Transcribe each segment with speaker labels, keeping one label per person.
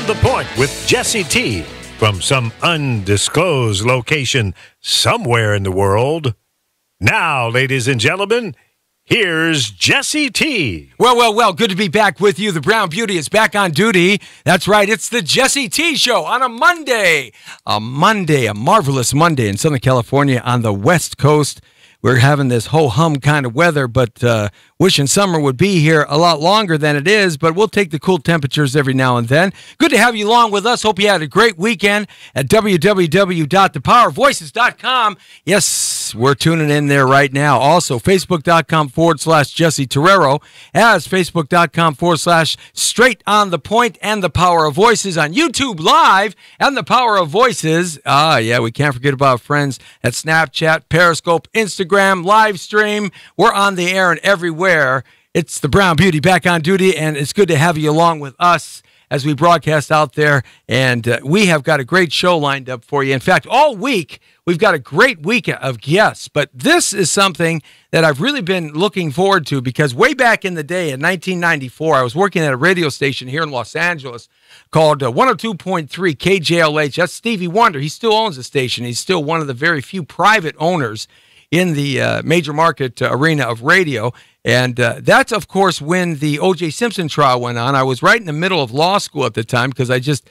Speaker 1: on the Point with Jesse T. from some undisclosed location somewhere in the world. Now, ladies and gentlemen, here's Jesse T.
Speaker 2: Well, good to be back with you. The Brown Beauty is back on duty. That's right, it's the Jesse T Show on a Monday. A marvelous Monday in Southern California on the West Coast. We're having this ho-hum kind of weather, but wishing summer would be here a lot longer than it is, but we'll take the cool temperatures every now and then. Good to have you along with us. Hope you had a great weekend at www.thepowervoices.com. Yes, we're tuning in there right now. Also, facebook.com/Jesse Terrero, as facebook.com/Straight on the Point and The Power of Voices on YouTube Live and The Power of Voices. Yeah, we can't forget about friends at Snapchat, Periscope, Instagram, live stream. We're on the air and everywhere. It's the Brown Beauty back on duty, and it's good to have you along with us as we broadcast out there. And we have got a great show lined up for you. In fact, all week, we've got a great week of guests. But this is something that I've really been looking forward to, because way back in the day, in 1994, I was working at a radio station here in Los Angeles called 102.3 KJLH. That's Stevie Wonder. He still owns the station. He's still one of the very few private owners in the major market arena of radio. And that's, of course, when the O.J. Simpson trial went on. I was right in the middle of law school at the time, because I just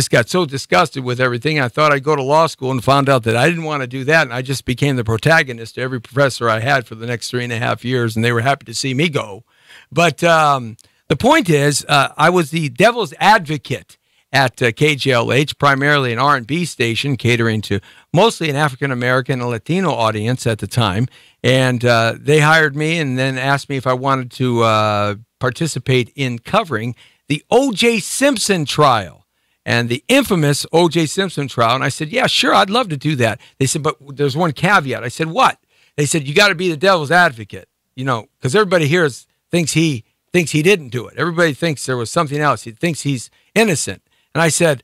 Speaker 2: got so disgusted with everything. I thought I'd go to law school, and found out that I didn't want to do that. And I just became the protagonist to every professor I had for the next 3.5 years, and they were happy to see me go. But the point is, I was the devil's advocate at KJLH, primarily an R&B station catering to mostly an African-American and Latino audience at the time. And they hired me and then asked me if I wanted to participate in covering the O.J. Simpson trial, and the infamous O.J. Simpson trial. And I said, yeah, sure, I'd love to do that. They said, but there's one caveat. I said, what? They said, you got to be the devil's advocate, because everybody here thinks he didn't do it. Everybody thinks there was something else. He thinks he's innocent. And I said,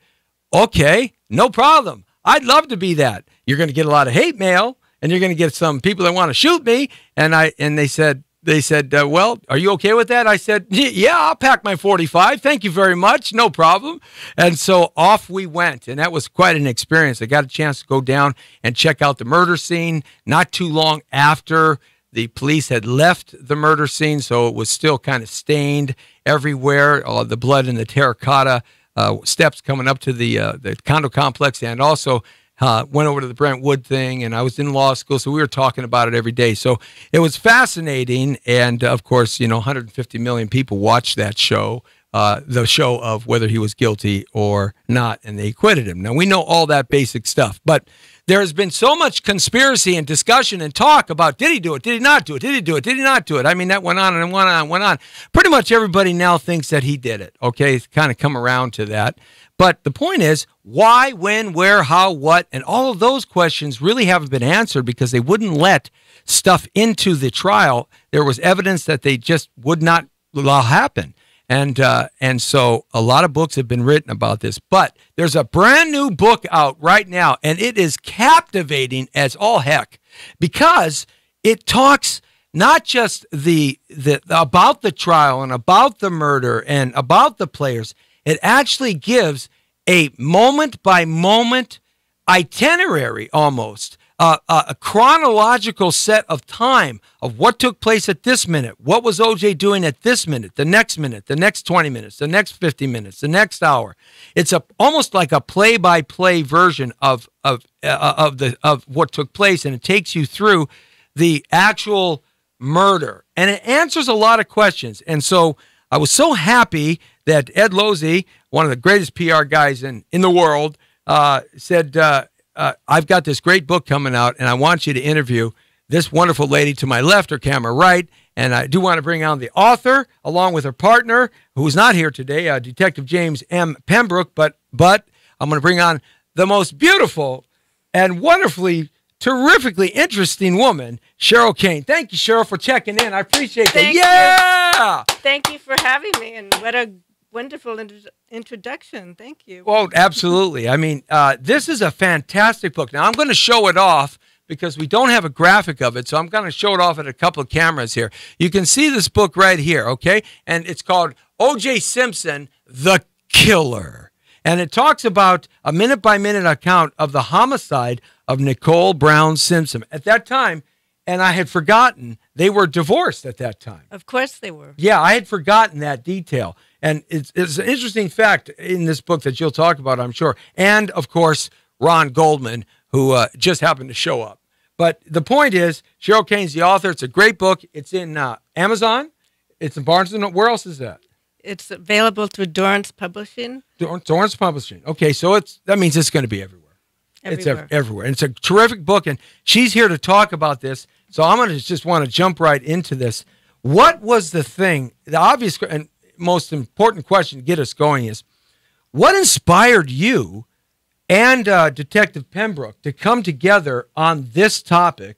Speaker 2: okay, no problem. I'd love to be that. You're going to get a lot of hate mail, and you're going to get some people that want to shoot me. And they said, well, are you okay with that? I said, yeah, I'll pack my 45. Thank you very much. No problem. And so off we went. And that was quite an experience. I got a chance to go down and check out the murder scene not too long after the police had left the murder scene. So it was still kind of stained everywhere, all the blood in the terracotta steps coming up to the condo complex, and also went over to the Brentwood thing. And I was in law school, so we were talking about it every day. So it was fascinating. And of course, 150 million people watched that show, the show of whether he was guilty or not, and they acquitted him. Now, we know all that basic stuff, but there has been so much conspiracy and discussion and talk about, did he do it? Did he not do it? Did he do it? Did he not do it? I mean, that went on and went on and went on. Pretty much everybody now thinks that he did it. Okay, it's kind of come around to that. But the point is, why, when, where, how, what, and all of those questions really haven't been answered, because they wouldn't let stuff into the trial. There was evidence that they just would not allow happen. And so a lot of books have been written about this, but there's a brand new book out right now, and it is captivating as all heck, because it talks not just about the trial and about the murder and about the players. It actually gives a moment-by-moment itinerary, almost a chronological set of time of what took place at this minute. What was O.J. doing at this minute, the next 20 minutes, the next 50 minutes, the next hour? It's almost like a play-by-play version of what took place, and it takes you through the actual murder, and it answers a lot of questions. And so I was so happy that Ed Lozzi, one of the greatest PR guys in the world, said, I've got this great book coming out, and I want you to interview this wonderful lady to my left, her camera right. And I do want to bring on the author, along with her partner, who's not here today, Detective James M. Pembroke. But I'm going to bring on the most beautiful and wonderfully, terrifically interesting woman, Cheryl Kane. Thank you, Cheryl, for checking in. I appreciate that.
Speaker 3: Thank
Speaker 2: Yeah!
Speaker 3: you. Thank you for having me, and what a wonderful introduction. Thank you.
Speaker 2: Well, absolutely. I mean, this is a fantastic book. Now, I'm going to show it off because we don't have a graphic of it, so I'm going to show it off at a couple of cameras here. You can see this book right here, okay? And it's called O.J. Simpson, The Killer. And it talks about a minute-by-minute account of the homicide of Nicole Brown Simpson. At that time, and I had forgotten, they were divorced at that time.
Speaker 3: Of course they were.
Speaker 2: Yeah, I had forgotten that detail. And it's an interesting fact in this book that you'll talk about, I'm sure. And, of course, Ron Goldman, who just happened to show up. But the point is, Cheryl Kane's the author. It's a great book. It's in Amazon. It's in Barnes & Noble. Where else is that?
Speaker 3: It's available through Dorrance Publishing.
Speaker 2: Dorrance Publishing. Okay, so that means it's going to be everywhere.
Speaker 3: Everywhere.
Speaker 2: It's everywhere. And it's a terrific book, and she's here to talk about this. So I'm going to just want to jump right into this. What was the thing, the obvious and most important question to get us going is, what inspired you and Detective Pembroke to come together on this topic,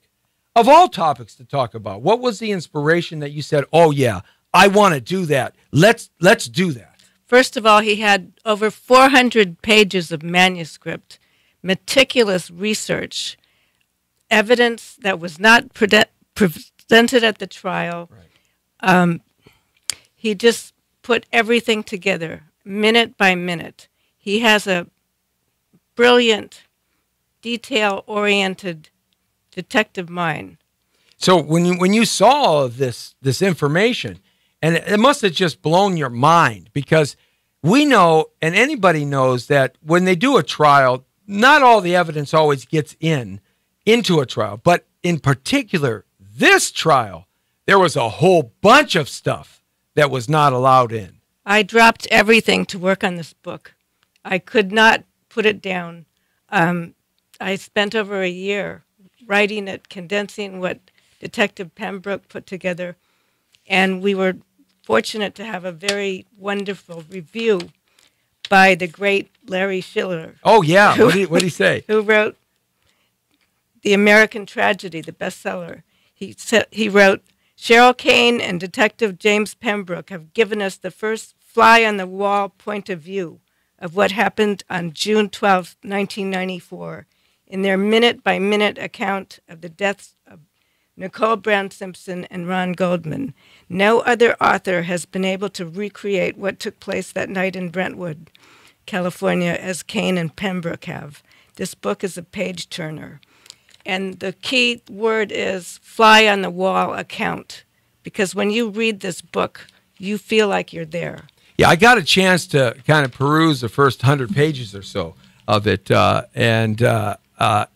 Speaker 2: of all topics to talk about? What was the inspiration that you said, oh, yeah, I want to do that. Let's do that.
Speaker 3: First of all, he had over 400 pages of manuscript, meticulous research, evidence that was not presented at the trial.
Speaker 2: Right.
Speaker 3: He just put everything together, minute by minute. He has a brilliant, detail-oriented detective mind.
Speaker 2: So when you saw this information, and it must have just blown your mind, because we know, and anybody knows, that when they do a trial, not all the evidence always gets into a trial. But in particular, this trial, there was a whole bunch of stuff that was not allowed in.
Speaker 3: I dropped everything to work on this book. I could not put it down. I spent over a year writing it, condensing what Detective Pembroke put together, and we were fortunate to have a very wonderful review by the great Larry Schiller.
Speaker 2: Oh, yeah. What did he say?
Speaker 3: Who wrote The American Tragedy, the bestseller. He wrote, Cheryl Kane and Detective James Pembroke have given us the first fly-on-the-wall point of view of what happened on June 12, 1994, in their minute-by-minute account of the deaths of Nicole Brown Simpson and Ron Goldman. No other author has been able to recreate what took place that night in Brentwood, California, as Kane and Pembroke have. This book is a page-turner. And the key word is fly-on-the-wall account, because when you read this book, you feel like you're there.
Speaker 2: Yeah, I got a chance to kind of peruse the first 100 pages or so of it, and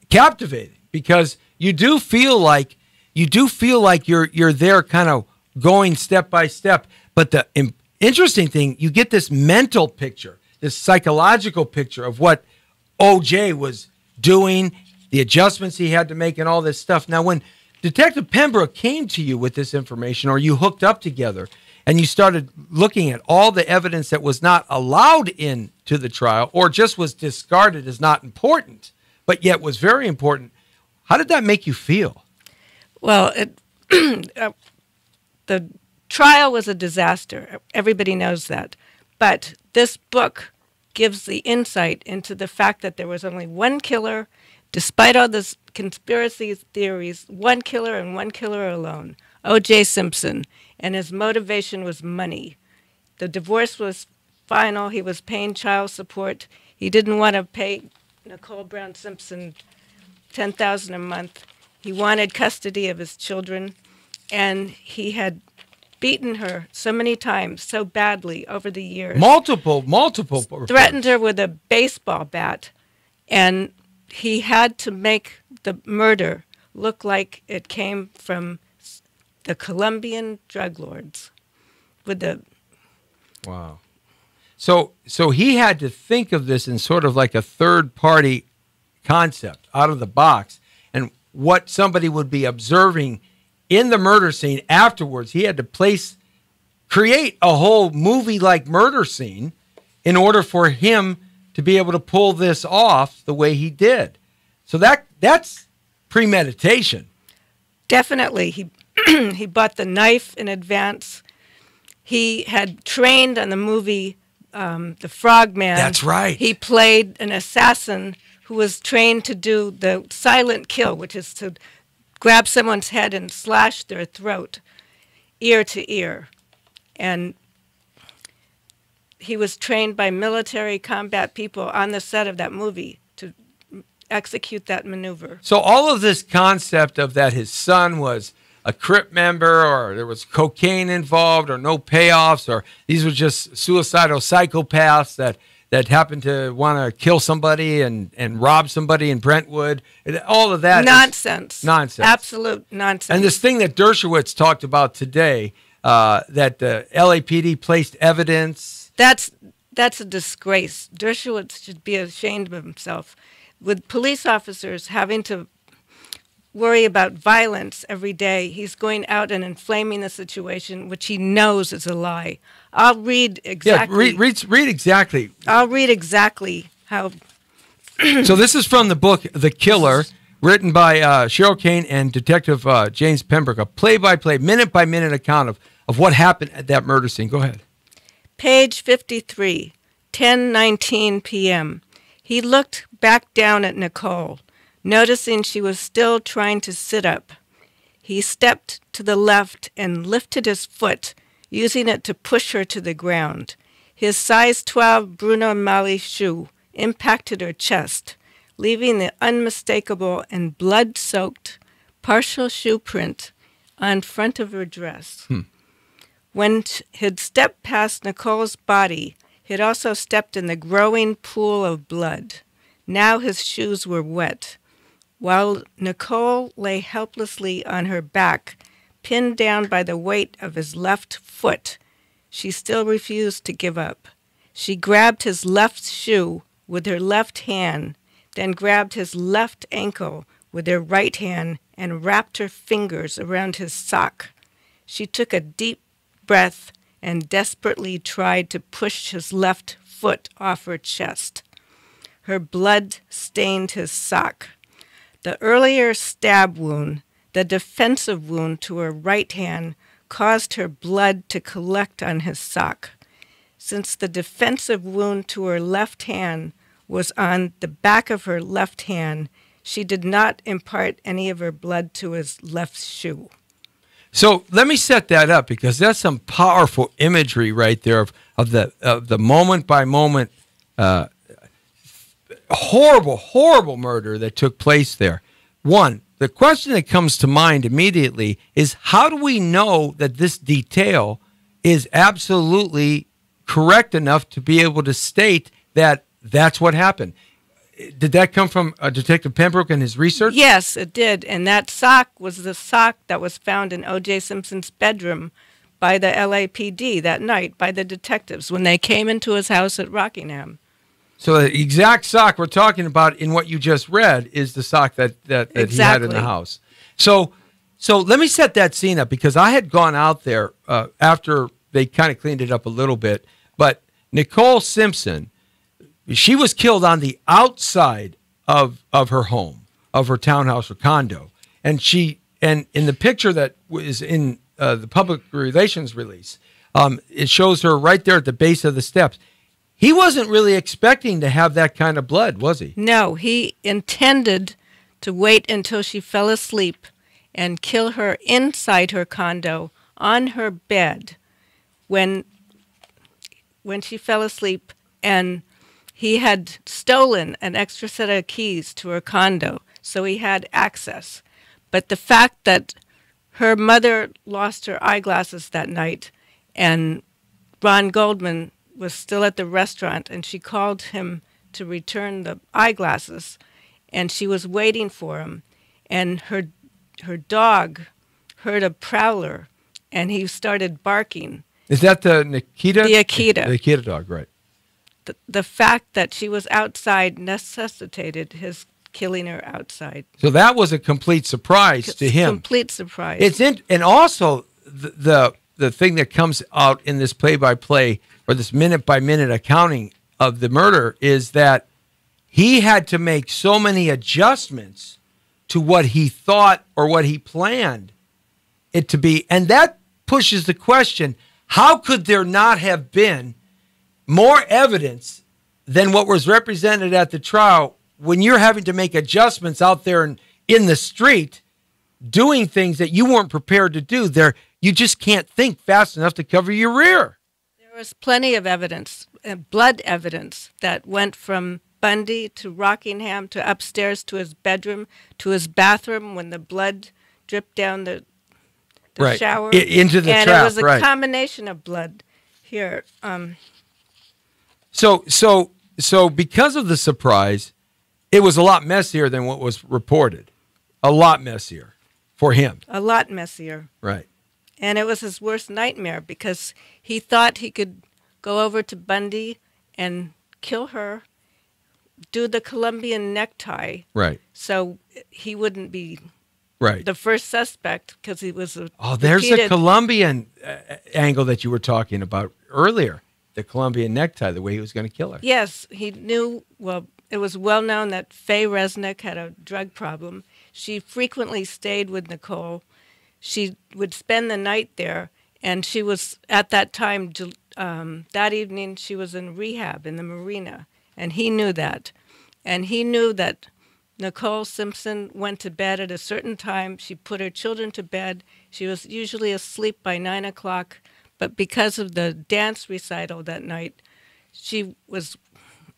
Speaker 2: captivating, because you do feel like you're there, kind of going step by step. But the interesting thing, you get this mental picture, this psychological picture of what O.J. was doing, the adjustments he had to make, and all this stuff. Now, when Detective Pembroke came to you with this information, or you hooked up together, and you started looking at all the evidence that was not allowed into the trial, or just was discarded as not important, but yet was very important, how did that make you feel?
Speaker 3: Well, the trial was a disaster. Everybody knows that. But this book gives the insight into the fact that there was only one killer, despite all this conspiracy theories, one killer and one killer alone, O.J. Simpson, and his motivation was money. The divorce was final. He was paying child support. He didn't want to pay Nicole Brown Simpson $10,000 a month. He wanted custody of his children, and he had beaten her so many times, so badly over the years.
Speaker 2: Multiple.
Speaker 3: Threatened her with a baseball bat, and he had to make the murder look like it came from the Colombian drug lords.
Speaker 2: Wow. So he had to think of this in sort of like a third-party concept, out of the box, and what somebody would be observing in the murder scene afterwards. He had to create a whole movie-like murder scene in order for him to be able to pull this off the way he did. So that's premeditation.
Speaker 3: Definitely. He bought the knife in advance. He had trained on the movie The Frogman.
Speaker 2: That's right.
Speaker 3: He played an assassin who was trained to do the silent kill, which is to grab someone's head and slash their throat, ear to ear. And he was trained by military combat people on the set of that movie to execute that maneuver.
Speaker 2: So all of this concept of that his son was a Crip member, or there was cocaine involved, or no payoffs, or these were just suicidal psychopaths that happened to want to kill somebody and rob somebody in Brentwood. All of that
Speaker 3: Nonsense.
Speaker 2: Nonsense.
Speaker 3: Absolute nonsense.
Speaker 2: And this thing that Dershowitz talked about today, that the LAPD placed evidence.
Speaker 3: That's a disgrace. Dershowitz should be ashamed of himself. With police officers having to worry about violence every day, he's going out and inflaming the situation, which he knows is a lie. I'll read exactly.
Speaker 2: Yeah, read exactly.
Speaker 3: I'll read exactly how.
Speaker 2: So this is from the book The Killer, written by Cheryl Kane and Detective James Pembroke, a play-by-play, minute-by-minute account of what happened at that murder scene. Go ahead.
Speaker 3: Page 53, 10:19 p.m. He looked back down at Nicole, noticing she was still trying to sit up. He stepped to the left and lifted his foot, using it to push her to the ground. His size 12 Bruno Magli shoe impacted her chest, leaving the unmistakable and blood-soaked partial shoe print on front of her dress. When he'd stepped past Nicole's body, he'd also stepped in the growing pool of blood. Now his shoes were wet. While Nicole lay helplessly on her back, pinned down by the weight of his left foot, she still refused to give up. She grabbed his left shoe with her left hand, then grabbed his left ankle with her right hand and wrapped her fingers around his sock. She took a deep breath and desperately tried to push his left foot off her chest. Her blood stained his sock. The earlier stab wound, the defensive wound to her right hand, caused her blood to collect on his sock. Since the defensive wound to her left hand was on the back of her left hand, she did not impart any of her blood to his left shoe.
Speaker 2: So let me set that up, because that's some powerful imagery right there of the moment by moment horrible murder that took place there. One, the question that comes to mind immediately is, how do we know that this detail is absolutely correct enough to be able to state that that's what happened? Did that come from Detective Pembroke and his research?
Speaker 3: Yes, it did. And that sock was the sock that was found in O.J. Simpson's bedroom by the LAPD that night, by the detectives, when they came into his house at Rockingham.
Speaker 2: So the exact sock we're talking about in what you just read is the sock that
Speaker 3: Exactly.
Speaker 2: he had in the house. So let me set that scene up, because I had gone out there after they kind of cleaned it up a little bit. But Nicole Simpson, she was killed on the outside of her home, of her townhouse or condo. And in the picture that was in the public relations release, it shows her right there at the base of the steps. He wasn't really expecting to have that kind of blood, was he?
Speaker 3: No, he intended to wait until she fell asleep and kill her inside her condo on her bed when she fell asleep, and he had stolen an extra set of keys to her condo, so he had access. But the fact that her mother lost her eyeglasses that night, and Ron Goldman was still at the restaurant, and she called him to return the eyeglasses, and she was waiting for him, and her dog heard a prowler, and he started barking.
Speaker 2: Is that the Nikita?
Speaker 3: The Akita.
Speaker 2: The Akita dog, right.
Speaker 3: The fact that she was outside necessitated his killing her outside.
Speaker 2: So that was a complete surprise to him.
Speaker 3: Complete surprise.
Speaker 2: And also the thing that comes out in this play-by-play or this minute-by-minute accounting of the murder is that he had to make so many adjustments to what he thought or what he planned it to be. And that pushes the question, how could there not have been more evidence than what was represented at the trial when you're having to make adjustments out there in the street, doing things that you weren't prepared to do? You just can't think fast enough to cover your rear.
Speaker 3: There There was plenty of evidence, blood evidence, that went from Bundy to Rockingham to upstairs to his bedroom to his bathroom when the blood dripped down the
Speaker 2: Right.
Speaker 3: shower.
Speaker 2: Into the
Speaker 3: and
Speaker 2: trap,
Speaker 3: it was a
Speaker 2: right.
Speaker 3: combination of blood. Here,
Speaker 2: So because of the surprise, it was a lot messier than what was reported. A lot messier for him.
Speaker 3: a lot messier.
Speaker 2: Right.
Speaker 3: And it was his worst nightmare because he thought he could go over to Bundy and kill her, do the Colombian necktie,
Speaker 2: Right.
Speaker 3: so he wouldn't be
Speaker 2: Right.
Speaker 3: the first suspect because he was a
Speaker 2: There's the
Speaker 3: repeated-
Speaker 2: Colombian angle that you were talking about earlier. The Colombian necktie, the way he was going to kill her.
Speaker 3: Yes, he knew. Well, it was well known that Faye Resnick had a drug problem. She frequently stayed with Nicole. She would spend the night there, and she was at that time. That evening, she was in rehab in the marina, and he knew that. And he knew that Nicole Simpson went to bed at a certain time. She put her children to bed. She was usually asleep by 9 o'clock, but because of the dance recital that night, she was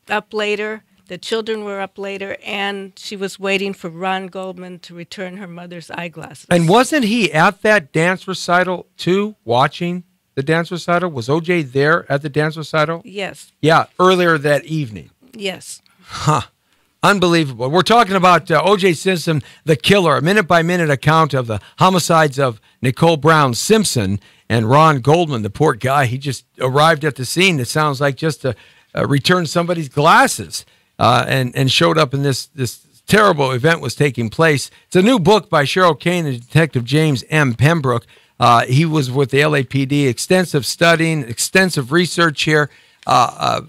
Speaker 3: up later. The children were up later, and she was waiting for Ron Goldman to return her mother's eyeglasses.
Speaker 2: And wasn't he at that dance recital too, watching the dance recital? Was O.J. there at the dance recital?
Speaker 3: Yes,
Speaker 2: Yeah, earlier that evening.
Speaker 3: yes.
Speaker 2: Unbelievable. We're talking about O.J. Simpson, the killer, a minute-by-minute account of the homicides of Nicole Brown Simpson and Ron Goldman, the poor guy. He just arrived at the scene, it sounds like, just to return somebody's glasses and showed up in this terrible event was taking place. It's a new book by Cheryl Kane and Detective James M. Pembroke. He was with the LAPD, extensive studying, extensive research here.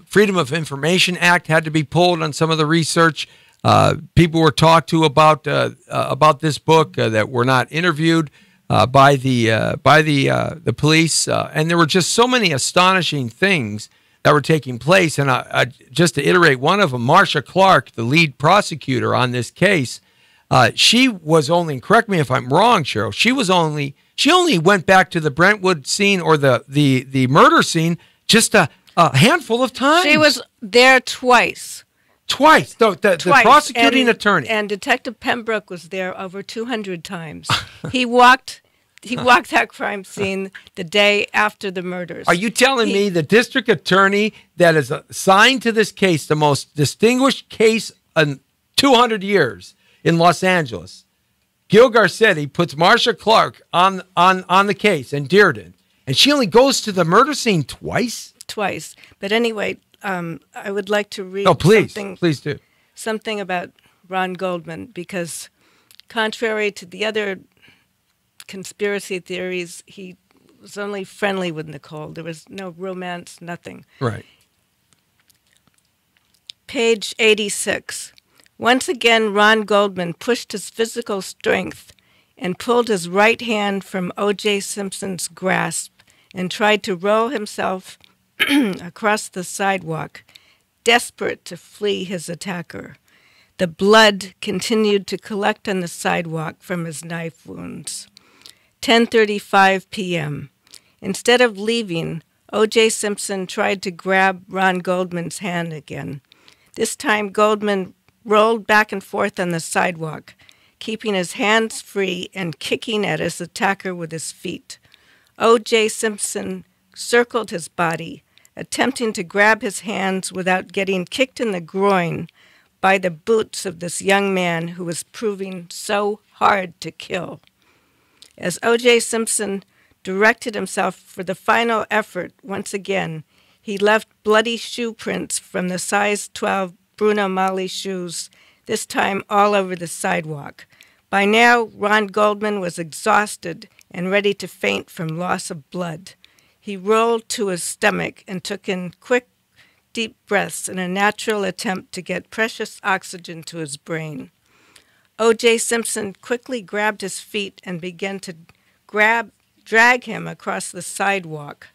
Speaker 2: Freedom of Information Act had to be pulled on some of the research. People were talked to about this book that were not interviewed by the police, and there were just so many astonishing things that were taking place. And just to iterate one of them, Marcia Clark, the lead prosecutor on this case, she was only, correct me if I'm wrong, Cheryl, she only went back to the Brentwood scene or the murder scene just a handful of times.
Speaker 3: She was there twice.
Speaker 2: Twice. The
Speaker 3: Twice.
Speaker 2: prosecuting attorney.
Speaker 3: And Detective Pembroke was there over 200 times. He walked that crime scene the day after the murders.
Speaker 2: Are you telling me the district attorney that is assigned to this case, the most distinguished case in 200 years in Los Angeles, Gil Garcetti, puts Marcia Clark on the case in Dearden, and she only goes to the murder scene twice?
Speaker 3: Twice. But anyway, I would like to read
Speaker 2: Please do.
Speaker 3: something about Ron Goldman, because contrary to the other conspiracy theories, he was only friendly with Nicole. There was no romance, nothing.
Speaker 2: Right.
Speaker 3: Page 86. Once again, Ron Goldman pushed his physical strength and pulled his right hand from O.J. Simpson's grasp and tried to roll himself across the sidewalk, desperate to flee his attacker. The blood continued to collect on the sidewalk from his knife wounds. 10:35 p.m. Instead of leaving, O.J. Simpson tried to grab Ron Goldman's hand again. This time, Goldman rolled back and forth on the sidewalk, keeping his hands free and kicking at his attacker with his feet. O.J. Simpson circled his body, attempting to grab his hands without getting kicked in the groin by the boots of this young man who was proving so hard to kill. As O.J. Simpson directed himself for the final effort once again, he left bloody shoe prints from the size 12 Bruno Magli shoes, this time all over the sidewalk. By now, Ron Goldman was exhausted and ready to faint from loss of blood. He rolled to his stomach and took in quick, deep breaths in a natural attempt to get precious oxygen to his brain. O.J. Simpson quickly grabbed his feet and began to drag him across the sidewalk.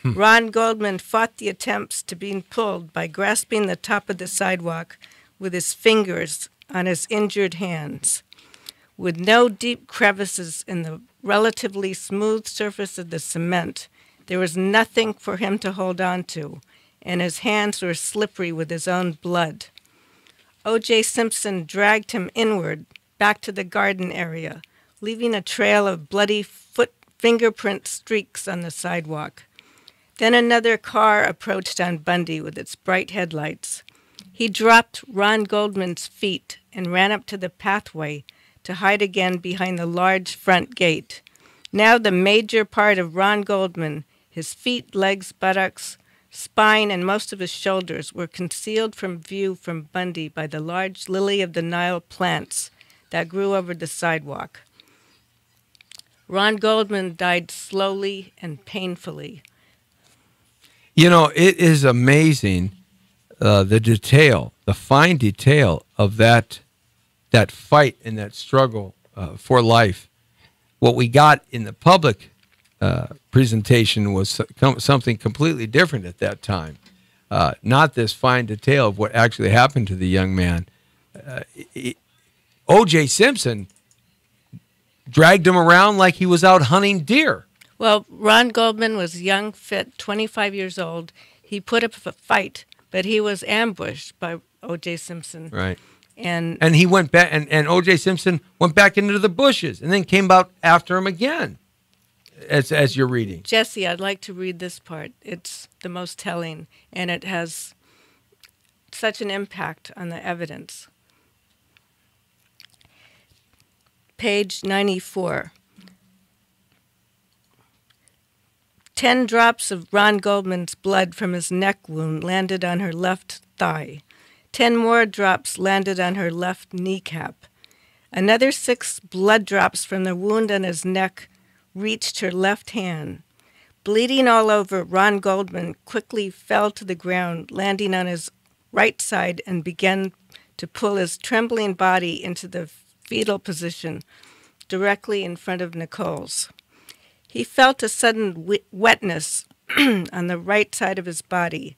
Speaker 3: Ron Goldman fought the attempts to being pulled by grasping the top of the sidewalk with his fingers on his injured hands. With no deep crevices in the relatively smooth surface of the cement, There was nothing for him to hold on to, and his hands were slippery with his own blood. O.J. Simpson dragged him inward, back to the garden area, leaving a trail of bloody fingerprint streaks on the sidewalk. Then another car approached on Bundy with its bright headlights. He dropped Ron Goldman's feet and ran up to the pathway to hide again behind the large front gate. Now the major part of Ron Goldman, his feet, legs, buttocks, spine, and most of his shoulders were concealed from view from Bundy by the large lily-of-the-Nile plants that grew over the sidewalk. Ron Goldman died slowly and painfully.
Speaker 2: You know, it is amazing the detail, the fine detail of that fight and that struggle for life. What we got in the public presentation was something completely different at that time. Not this fine detail of what actually happened to the young man. O.J. Simpson dragged him around like he was out hunting deer.
Speaker 3: Well, Ron Goldman was young, fit, 25 years old. He put up a fight, but he was ambushed by O.J. Simpson.
Speaker 2: Right.
Speaker 3: And
Speaker 2: he went back, and O.J. Simpson went back into the bushes and then came out after him again, as you're reading.
Speaker 3: Jesse, I'd like to read this part. It's the most telling, and it has such an impact on the evidence. Page 94. 10 drops of Ron Goldman's blood from his neck wound landed on her left thigh. 10 more drops landed on her left kneecap. Another 6 blood drops from the wound on his neck reached her left hand. Bleeding all over, Ron Goldman quickly fell to the ground, landing on his right side, and began to pull his trembling body into the fetal position directly in front of Nicole's. He felt a sudden wetness on the right side of his body.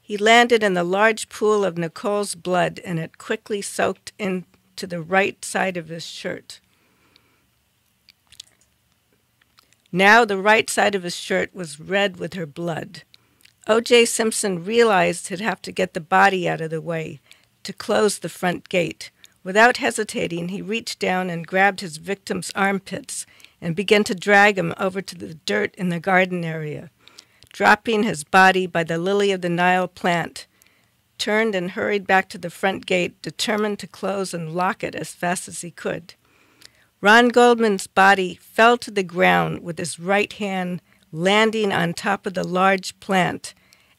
Speaker 3: He landed in the large pool of Nicole's blood, and it quickly soaked into the right side of his shirt. Now the right side of his shirt was red with her blood. O.J. Simpson realized he'd have to get the body out of the way to close the front gate. Without hesitating, he reached down and grabbed his victim's armpits and began to drag him over to the dirt in the garden area. Dropping his body by the lily-of-the-Nile plant, turned and hurried back to the front gate, determined to close and lock it as fast as he could. Ron Goldman's body fell to the ground with his right hand landing on top of the large plant,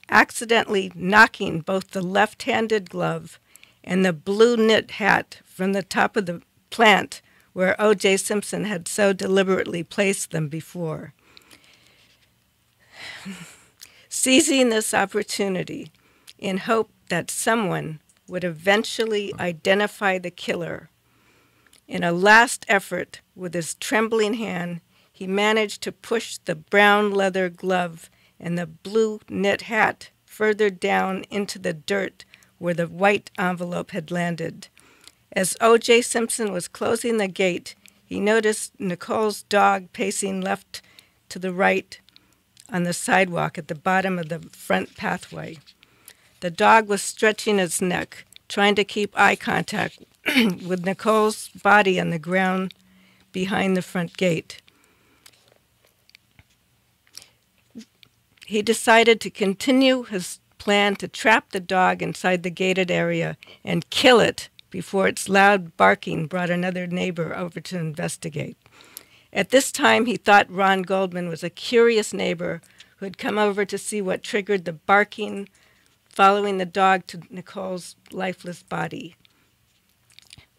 Speaker 3: accidentally knocking both the left-handed glove and the blue knit hat from the top of the plant where O.J. Simpson had so deliberately placed them before. Seizing this opportunity in hope that someone would eventually identify the killer, in a last effort with his trembling hand, he managed to push the brown leather glove and the blue knit hat further down into the dirt where the white envelope had landed. As O.J. Simpson was closing the gate, he noticed Nicole's dog pacing left to the right on the sidewalk at the bottom of the front pathway. The dog was stretching its neck, trying to keep eye contact with Nicole's body on the ground behind the front gate. He decided to continue his plan to trap the dog inside the gated area and kill it before its loud barking brought another neighbor over to investigate. At this time, he thought Ron Goldman was a curious neighbor who had come over to see what triggered the barking following the dog to Nicole's lifeless body.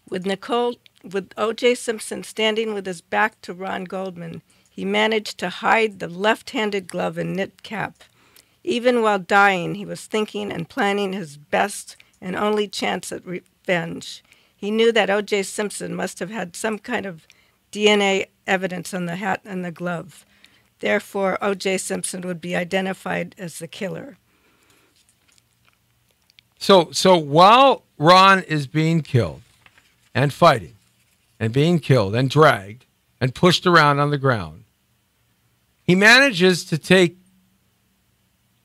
Speaker 3: With O.J. Simpson standing with his back to Ron Goldman, he managed to hide the left-handed glove and knit cap. Even while dying, he was thinking and planning his best and only chance at revenge. He knew that O.J. Simpson must have had some kind of DNA evidence on the hat and the glove. Therefore, O.J. Simpson would be identified as the killer.
Speaker 2: So while Ron is being killed and fighting and being killed and dragged and pushed around on the ground, he manages to take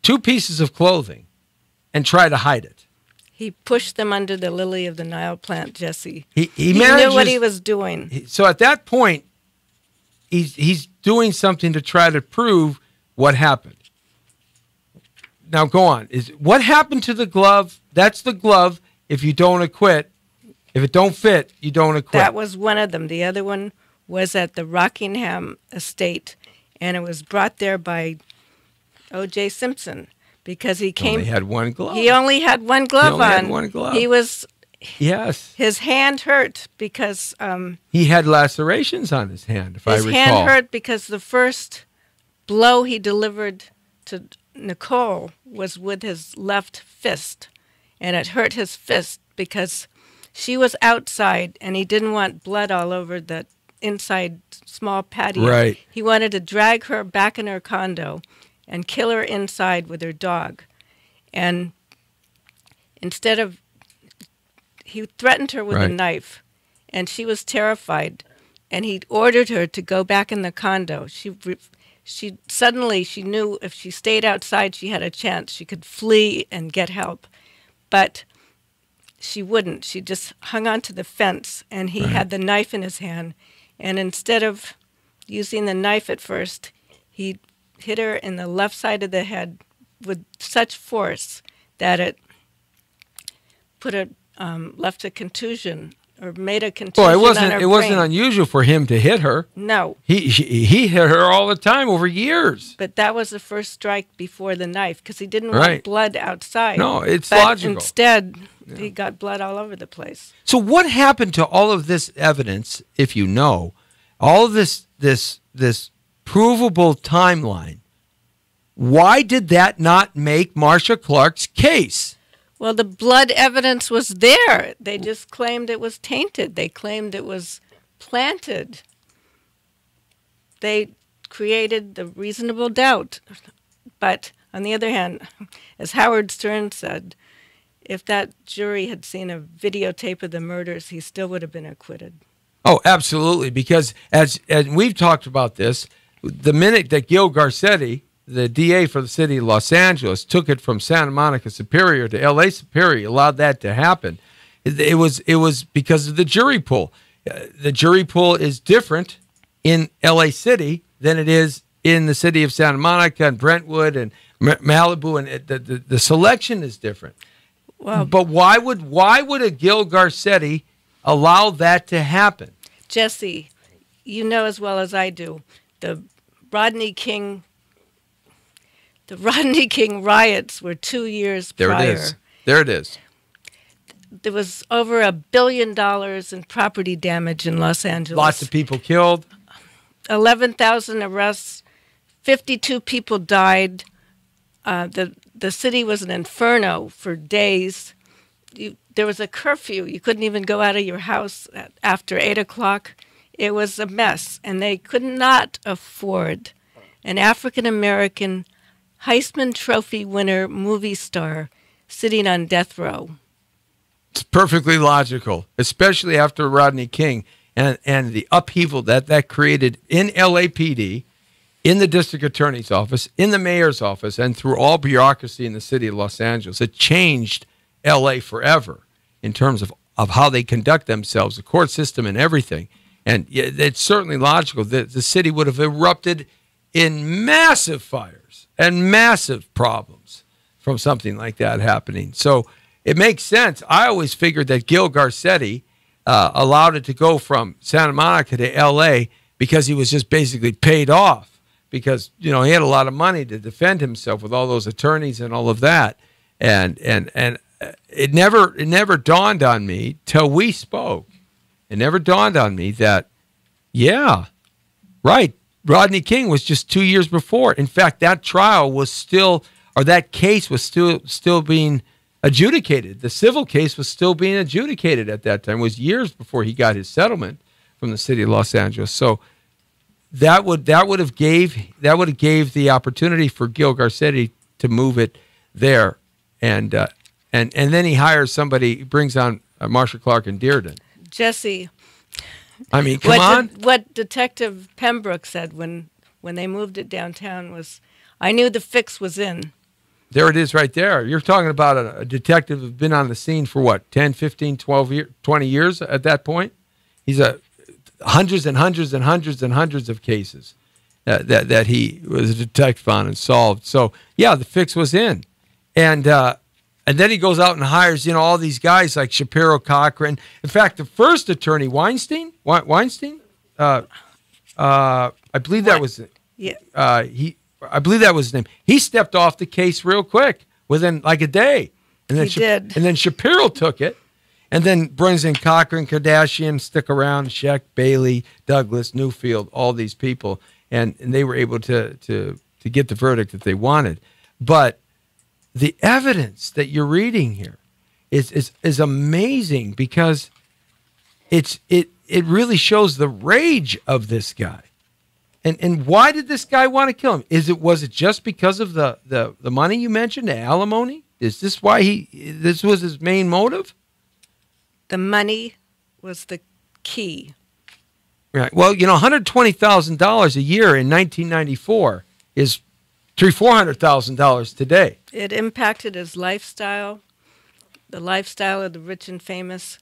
Speaker 2: 2 pieces of clothing and try to hide it.
Speaker 3: He pushed them under the lily of the Nile plant, Jesse.
Speaker 2: He
Speaker 3: knew what he was doing.
Speaker 2: So at that point, he's doing something to try to prove what happened. Now go on. What happened to the glove? That's the glove. If you don't acquit, if it don't fit, you don't acquit.
Speaker 3: That was one of them. The other one was at the Rockingham estate, and it was brought there by O.J. Simpson. Because he came,
Speaker 2: only had one glove.
Speaker 3: He only had one glove on.
Speaker 2: Had one glove.
Speaker 3: He was.
Speaker 2: Yes.
Speaker 3: His hand hurt because.
Speaker 2: He had lacerations on his hand, if I recall.
Speaker 3: His hand hurt because the first blow he delivered to Nicole was with his left fist, and it hurt his fist because she was outside, and he didn't want blood all over the inside small patio.
Speaker 2: Right.
Speaker 3: He wanted to drag her back in her condo and kill her inside with her dog. And instead of, he threatened her with a knife, and she was terrified, and he ordered her to go back in the condo. She suddenly knew if she stayed outside, she had a chance. She could flee and get help. But she wouldn't. She just hung onto the fence, and he had the knife in his hand. And instead of using the knife at first, he hit her in the left side of the head with such force that it put a left a contusion or made a contusion on her brain.
Speaker 2: It wasn't unusual for him to hit her.
Speaker 3: No.
Speaker 2: He hit her all the time over years.
Speaker 3: But that was the first strike before the knife because he didn't want blood outside.
Speaker 2: No, it's
Speaker 3: but
Speaker 2: logical.
Speaker 3: Instead, he got blood all over the place.
Speaker 2: So what happened to all of this evidence, if you know, all of this provable timeline? Why did that not make Marcia Clark's case?
Speaker 3: Well, the blood evidence was there. They just claimed it was tainted. They claimed it was planted. They created the reasonable doubt. But on the other hand, as Howard Stern said, if that jury had seen a videotape of the murders, he still would have been acquitted.
Speaker 2: Oh, absolutely. Because as we've talked about this, the minute that Gil Garcetti, the DA for the city of Los Angeles, took it from Santa Monica Superior to L.A. Superior, allowed that to happen, it was because of the jury pool. The jury pool is different in L.A. City than it is in the city of Santa Monica and Brentwood and Malibu, and the selection is different. Well, but why would a Gil Garcetti allow that to happen?
Speaker 3: Jesse, you know as well as I do, the Rodney King riots were 2 years prior.
Speaker 2: There it is.
Speaker 3: There was over $1 billion in property damage in Los Angeles.
Speaker 2: Lots of people killed.
Speaker 3: 11,000 arrests. 52 people died. The city was an inferno for days. There was a curfew. You couldn't even go out of your house after 8 o'clock. It was a mess, and they could not afford an African-American Heisman Trophy winner movie star sitting on death row.
Speaker 2: It's perfectly logical, especially after Rodney King and the upheaval that created in LAPD, in the district attorney's office, in the mayor's office, and through all bureaucracy in the city of Los Angeles. It changed LA forever in terms of how they conduct themselves, the court system and everything. And it's certainly logical that the city would have erupted in massive fires and massive problems from something like that happening. So it makes sense. I always figured that Gil Garcetti allowed it to go from Santa Monica to L.A. because he was just basically paid off because, he had a lot of money to defend himself with all those attorneys and all of that. And it never dawned on me till we spoke. It never dawned on me that, Rodney King was just 2 years before. In fact, that trial was that case was still being adjudicated. The civil case was still being adjudicated at that time. It was years before he got his settlement from the city of Los Angeles. So that would have gave the opportunity for Gil Garcetti to move it there, and then he hires somebody, brings on Marcia Clark and Dearden.
Speaker 3: Jesse,
Speaker 2: I mean, come on.
Speaker 3: What Detective Pembroke said when when they moved it downtown was, I knew the fix was in.
Speaker 2: There it is right there. You're talking about a detective who's been on the scene for what, 10, 15, 12 years, 20 years at that point? He's hundreds and hundreds and hundreds and hundreds of cases that he was a detective on and solved. So, yeah, the fix was in. And then he goes out and hires, all these guys like Shapiro, Cochran. In fact, the first attorney, Weinstein, I believe that was it.
Speaker 3: Yeah.
Speaker 2: I believe that was his name. He stepped off the case real quick, within like a day. And then
Speaker 3: He did.
Speaker 2: And then Shapiro took it, and then brings in Cochran, Kardashian, stick around, Scheck, Bailey, Douglas, Newfield, all these people, and they were able to get the verdict that they wanted. But the evidence that you're reading here is amazing, because it really shows the rage of this guy. And why did this guy want to kill him? Was it just because of the money you mentioned, the alimony? Is this why this was his main motive?
Speaker 3: The money was the key.
Speaker 2: Right. Well, $120,000 a year in 1994 is $400,000 today.
Speaker 3: It impacted his lifestyle, the lifestyle of the rich and famous,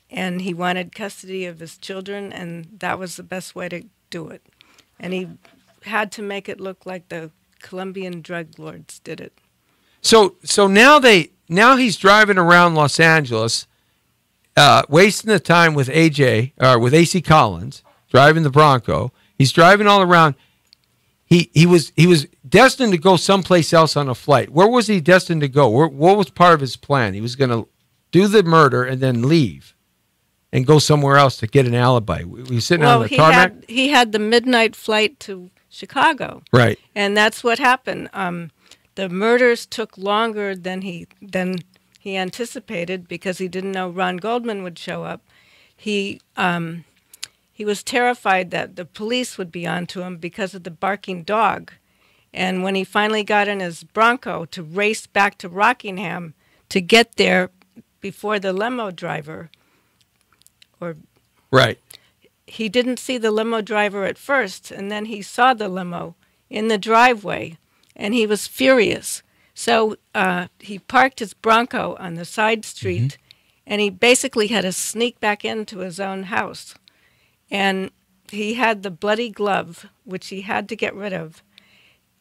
Speaker 3: and he wanted custody of his children, and that was the best way to do it. And he had to make it look like the Colombian drug lords did it.
Speaker 2: So now he's driving around Los Angeles, wasting the time with with AC Collins, driving the Bronco. He's driving all around. He was destined to go someplace else on a flight. Where was he destined to go? What was part of his plan? He was going to do the murder and then leave and go somewhere else to get an alibi. He was sitting on the tarmac?
Speaker 3: He had the midnight flight to Chicago.
Speaker 2: Right.
Speaker 3: And that's what happened. The murders took longer than he anticipated, because he didn't know Ron Goldman would show up. He was terrified that the police would be onto him because of the barking dog. And when he finally got in his Bronco to race back to Rockingham to get there before the limo driver,
Speaker 2: right,
Speaker 3: he didn't see the limo driver at first, and then he saw the limo in the driveway, and he was furious. So he parked his Bronco on the side street, and he basically had to sneak back into his own house. And he had the bloody glove, which he had to get rid of,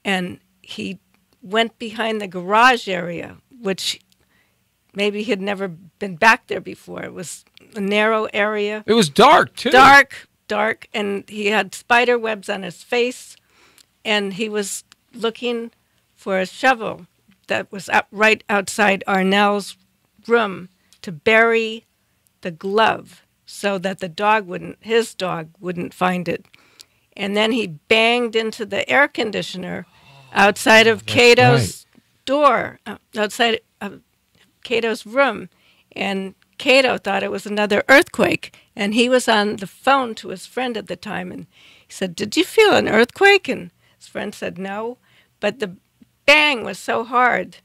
Speaker 3: and he went behind the garage area, which maybe he had never been back there before. It was a narrow area.
Speaker 2: It was dark, too.
Speaker 3: Dark, and he had spider webs on his face, and he was looking for a shovel that was right outside Arnell's room to bury the glove so that his dog wouldn't find it. And then he banged into the air conditioner outside of Cato's door, outside of Cato's room, and Cato thought it was another earthquake, and he was on the phone to his friend at the time, and he said, "Did you feel an earthquake?" And his friend said, "No," but the bang was so hard,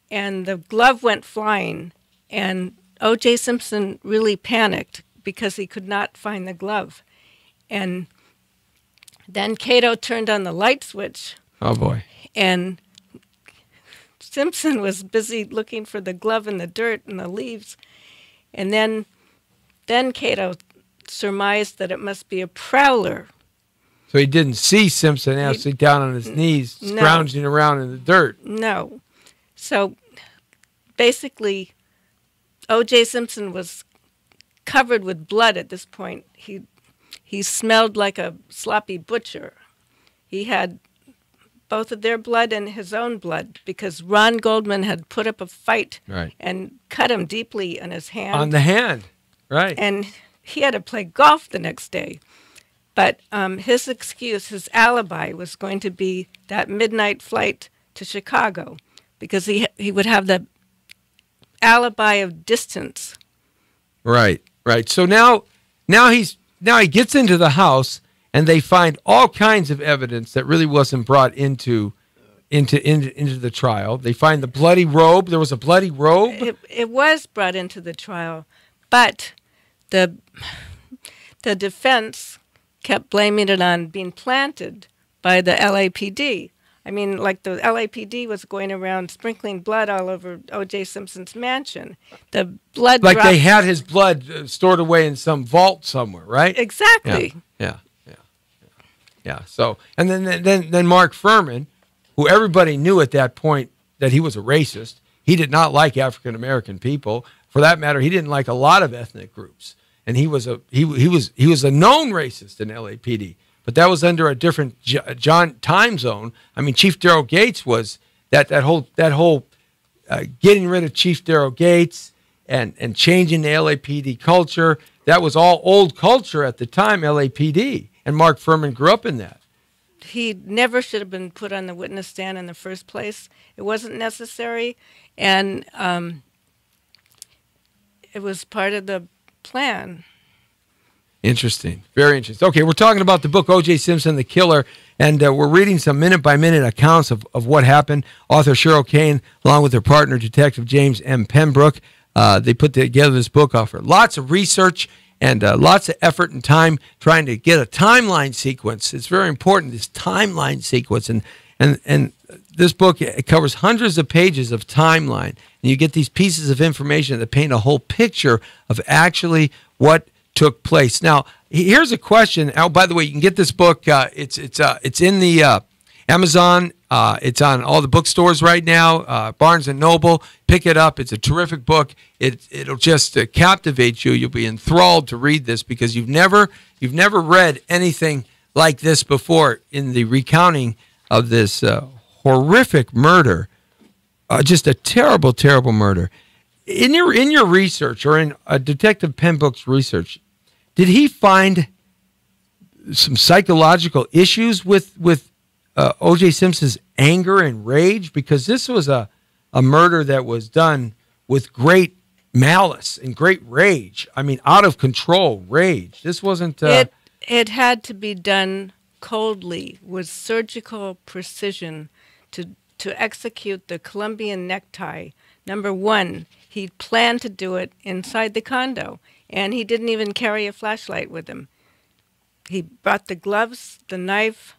Speaker 3: and the glove went flying, and O.J. Simpson really panicked because he could not find the glove. And then Cato turned on the light switch.
Speaker 2: Oh, boy.
Speaker 3: And Simpson was busy looking for the glove in the dirt and the leaves. And then Cato surmised that it must be a prowler.
Speaker 2: So he didn't see Simpson actually down on his knees, scrounging around in the dirt.
Speaker 3: No. So basically, O.J. Simpson was covered with blood at this point. He smelled like a sloppy butcher. He had both of their blood and his own blood, because Ron Goldman had put up a fight and cut him deeply on his hand.
Speaker 2: On the hand, right.
Speaker 3: And he had to play golf the next day. But his excuse, his alibi, was going to be that midnight flight to Chicago, because he would have the alibi of distance.
Speaker 2: Right. So now he gets into the house, and they find all kinds of evidence that really wasn't brought into the trial. They find the bloody robe. There was a bloody robe.
Speaker 3: It was brought into the trial, but the defense kept blaming it on being planted by the LAPD. I mean, like the LAPD was going around sprinkling blood all over O.J. Simpson's mansion. The blood
Speaker 2: Like
Speaker 3: dropped.
Speaker 2: they had his blood stored away in some vault somewhere, right?
Speaker 3: Exactly.
Speaker 2: Yeah. So, and then Mark Furman, who everybody knew at that point that he was a racist. He did not like African American people. For that matter, he didn't like a lot of ethnic groups, and he was a known racist in LAPD. But that was under a different time zone. I mean, Chief Daryl Gates was that whole getting rid of Chief Daryl Gates and changing the LAPD culture. That was all old culture at the time, LAPD, and Mark Furman grew up in that.
Speaker 3: He never should have been put on the witness stand in the first place. It wasn't necessary, and it was part of the plan.
Speaker 2: Interesting. Very interesting. Okay, we're talking about the book O.J. Simpson, The Killer, and we're reading some minute-by-minute accounts of what happened. Author Cheryl Kane, along with her partner, Detective James M. Pembroke, they put together this book, offer lots of research and lots of effort and time trying to get a timeline sequence. It's very important, this timeline sequence. And this book, it covers hundreds of pages of timeline. And you get these pieces of information that paint a whole picture of actually what took place. Now, here's a question. Oh, by the way, you can get this book. It's in the Amazon. It's on all the bookstores right now. Barnes and Noble. Pick it up. It's a terrific book. It'll just captivate you. You'll be enthralled to read this because you've never read anything like this before in the recounting of this horrific murder. Just a terrible, terrible murder. In your research, or in Detective Pembroke's research, did he find some psychological issues with O.J. Simpson's anger and rage? Because this was a murder that was done with great malice and great rage. I mean, out of control rage. This wasn't...
Speaker 3: It had to be done coldly, with surgical precision, to execute the Colombian necktie. Number one, he planned to do it inside the condo, and he didn't even carry a flashlight with him. He brought the gloves, the knife,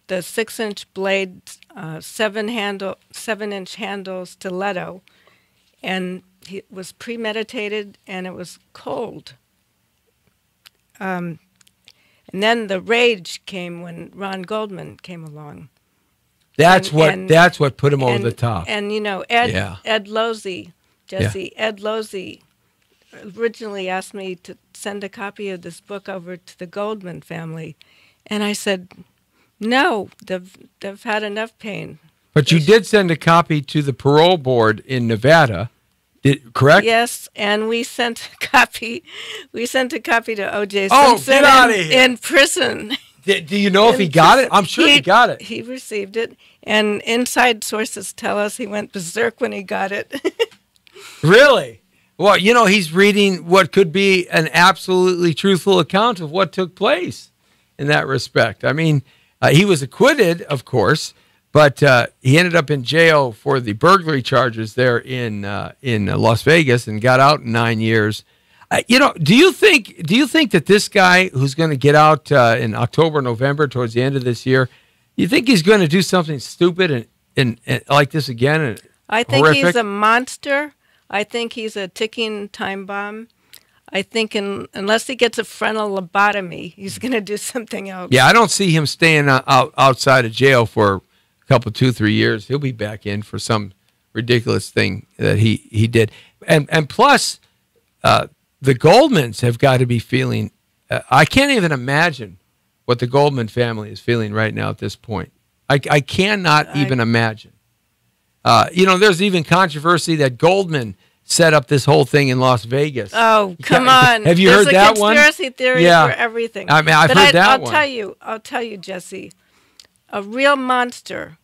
Speaker 3: the 6-inch blade, 7-inch handle stiletto, and it was premeditated, and it was cold. And then the rage came when Ron Goldman came along.
Speaker 2: That's what put him over the top.
Speaker 3: And you know, Ed Losey, Jesse, Ed Losey originally asked me to send a copy of this book over to the Goldman family, and I said, no, they've had enough pain.
Speaker 2: But you did send a copy to the parole board in Nevada, correct?
Speaker 3: Yes, and we sent a copy. We sent a copy to O.J.
Speaker 2: Oh,
Speaker 3: Simpson
Speaker 2: get out of here.
Speaker 3: in prison.
Speaker 2: Do you know if he got it? I'm sure he got it.
Speaker 3: He received it, and inside sources tell us he went berserk when he got it.
Speaker 2: Really? Well, you know, he's reading what could be an absolutely truthful account of what took place in that respect. I mean, he was acquitted, of course, but he ended up in jail for the burglary charges there in Las Vegas and got out in 9 years. You know, do you think that this guy who's going to get out in October, November, towards the end of this year, you think he's going to do something stupid and like this again?
Speaker 3: I think
Speaker 2: horrific?
Speaker 3: He's a monster. I think he's a ticking time bomb. I think unless he gets a frontal lobotomy, he's going to do something else.
Speaker 2: Yeah, I don't see him staying outside of jail for a couple, 2-3 years. He'll be back in for some ridiculous thing that he did. And plus, the Goldmans have got to be feeling, I can't even imagine what the Goldman family is feeling right now at this point. I cannot even imagine. You know, there's even controversy that Goldman set up this whole thing in Las Vegas.
Speaker 3: Oh, come on.
Speaker 2: Have you heard that one?
Speaker 3: There's a conspiracy theory for everything.
Speaker 2: I mean, I've heard that one.
Speaker 3: I'll tell you, Jesse, a real monster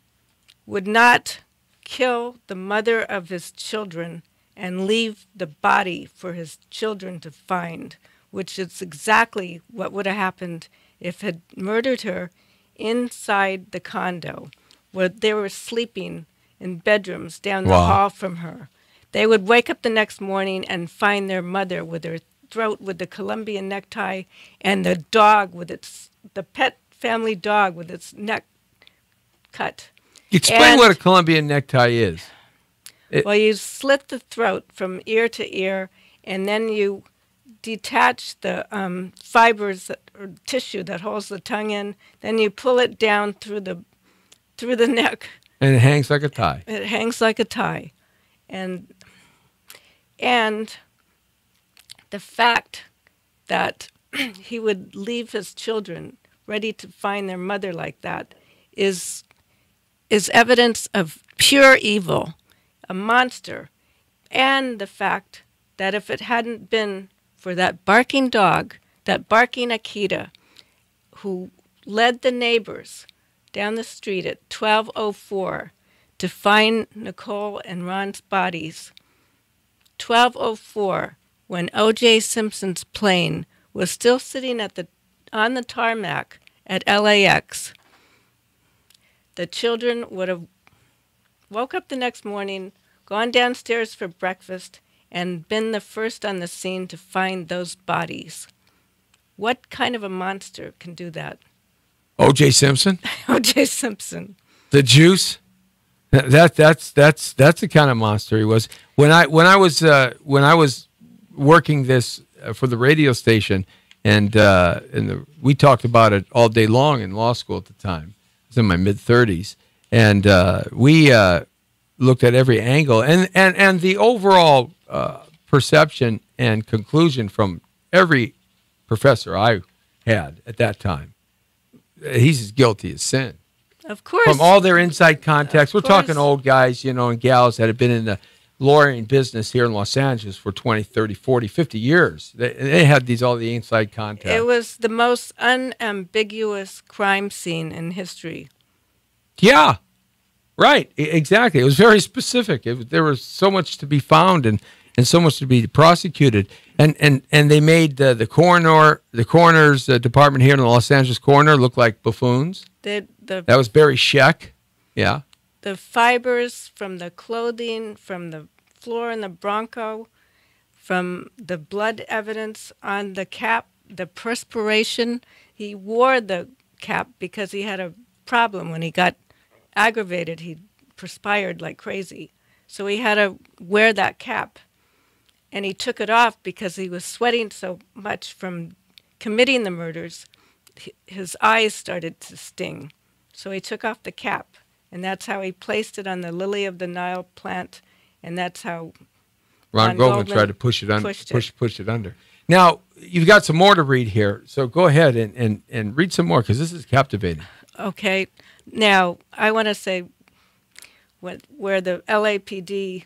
Speaker 3: would not kill the mother of his children and leave the body for his children to find, which is exactly what would have happened if had murdered her inside the condo where they were sleeping in bedrooms down the hall from her. They would wake up the next morning and find their mother with her throat with the Colombian necktie and the dog with the pet family dog with its neck cut.
Speaker 2: Explain what a Colombian necktie is.
Speaker 3: Well, you slit the throat from ear to ear, and then you detach the fibers or tissue that holds the tongue in. Then you pull it down through the neck.
Speaker 2: And it hangs like a tie.
Speaker 3: It hangs like a tie, and the fact that he would leave his children ready to find their mother like that is evidence of pure evil, a monster, and the fact that if it hadn't been for that barking dog, that barking Akita, who led the neighbors down the street at 12:04 to find Nicole and Ron's bodies, 12:04, when O.J. Simpson's plane was still sitting on the tarmac at LAX, the children would have woke up the next morning, gone downstairs for breakfast, and been the first on the scene to find those bodies. What kind of a monster can do that?
Speaker 2: O.J. Simpson?
Speaker 3: O.J. Simpson.
Speaker 2: The juice? That's the kind of monster he was. When I was working this for the radio station, and we talked about it all day long in law school at the time. I was in my mid-30s, and we looked at every angle, and the overall perception and conclusion from every professor I had at that time, he's as guilty as sin.
Speaker 3: Of course.
Speaker 2: From all their inside contacts. We're
Speaker 3: Of course.
Speaker 2: talking old guys, and gals that have been in the lawyering business here in Los Angeles for 20, 30, 40, 50 years. They had all the inside contacts.
Speaker 3: It was the most unambiguous crime scene in history.
Speaker 2: Yeah, right. Exactly. It was very specific. There was so much to be found and so much to be prosecuted. And they made the coroner's department here in the Los Angeles coroner look like buffoons. That was Barry Scheck. Yeah.
Speaker 3: The fibers from the clothing, from the floor in the Bronco, from the blood evidence on the cap, the perspiration. He wore the cap because he had a problem. When he got aggravated, he perspired like crazy. So he had to wear that cap. And he took it off because he was sweating so much from committing the murders. His eyes started to sting. So he took off the cap. And that's how he placed it on the Lily of the Nile plant. And that's how
Speaker 2: Ron Goldman tried to push it under. Now, you've got some more to read here. So go ahead and read some more, because this is captivating.
Speaker 3: Okay. Now, I want to say where the LAPD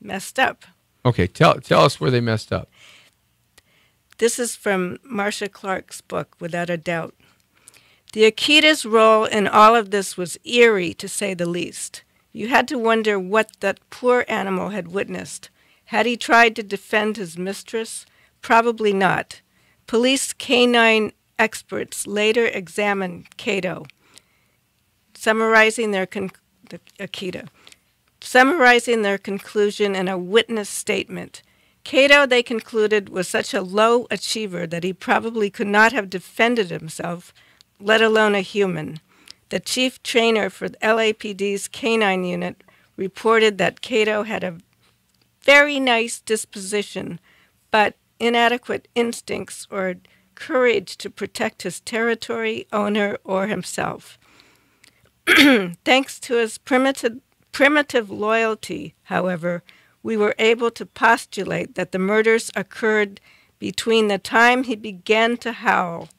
Speaker 3: messed up.
Speaker 2: Okay, tell us where they messed up.
Speaker 3: This is from Marcia Clark's book, Without a Doubt. The Akita's role in all of this was eerie, to say the least. You had to wonder what that poor animal had witnessed. Had he tried to defend his mistress? Probably not. Police canine experts later examined Cato, summarizing their conclusion in a witness statement. Cato, they concluded, was such a low achiever that he probably could not have defended himself, let alone a human. The chief trainer for the LAPD's canine unit reported that Cato had a very nice disposition, but inadequate instincts or courage to protect his territory, owner, or himself. Thanks to his primitive loyalty, however, we were able to postulate that the murders occurred between the time he began to howl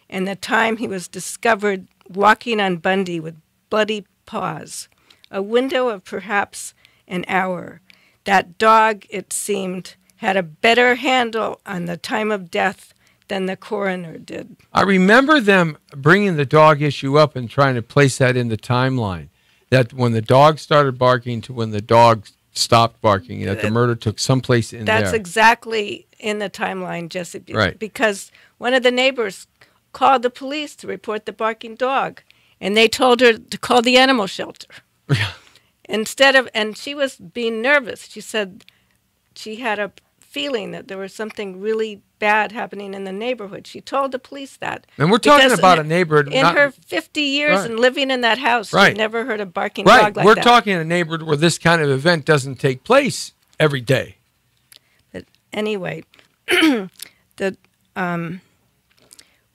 Speaker 3: and the time he was discovered walking on Bundy with bloody paws, a window of perhaps an hour. That dog, it seemed, had a better handle on the time of death than the coroner did.
Speaker 2: I remember them bringing the dog issue up and trying to place that in the timeline, that when the dog started barking to when the dog stopped barking, that the murder took someplace in there.
Speaker 3: That's exactly in the timeline, Jesse.
Speaker 2: Right.
Speaker 3: Because one of the neighbors called the police to report the barking dog, and they told her to call the animal shelter. And she was being nervous. She said she had a feeling that there was something really bad happening in the neighborhood. She told the police that.
Speaker 2: And we're talking
Speaker 3: Because
Speaker 2: about a neighborhood.
Speaker 3: In her 50 years
Speaker 2: Right.
Speaker 3: and living in that house,
Speaker 2: Right.
Speaker 3: she'd never heard a barking
Speaker 2: Right.
Speaker 3: dog like
Speaker 2: We're
Speaker 3: that.
Speaker 2: talking a neighborhood where this kind of event doesn't take place every day.
Speaker 3: But anyway,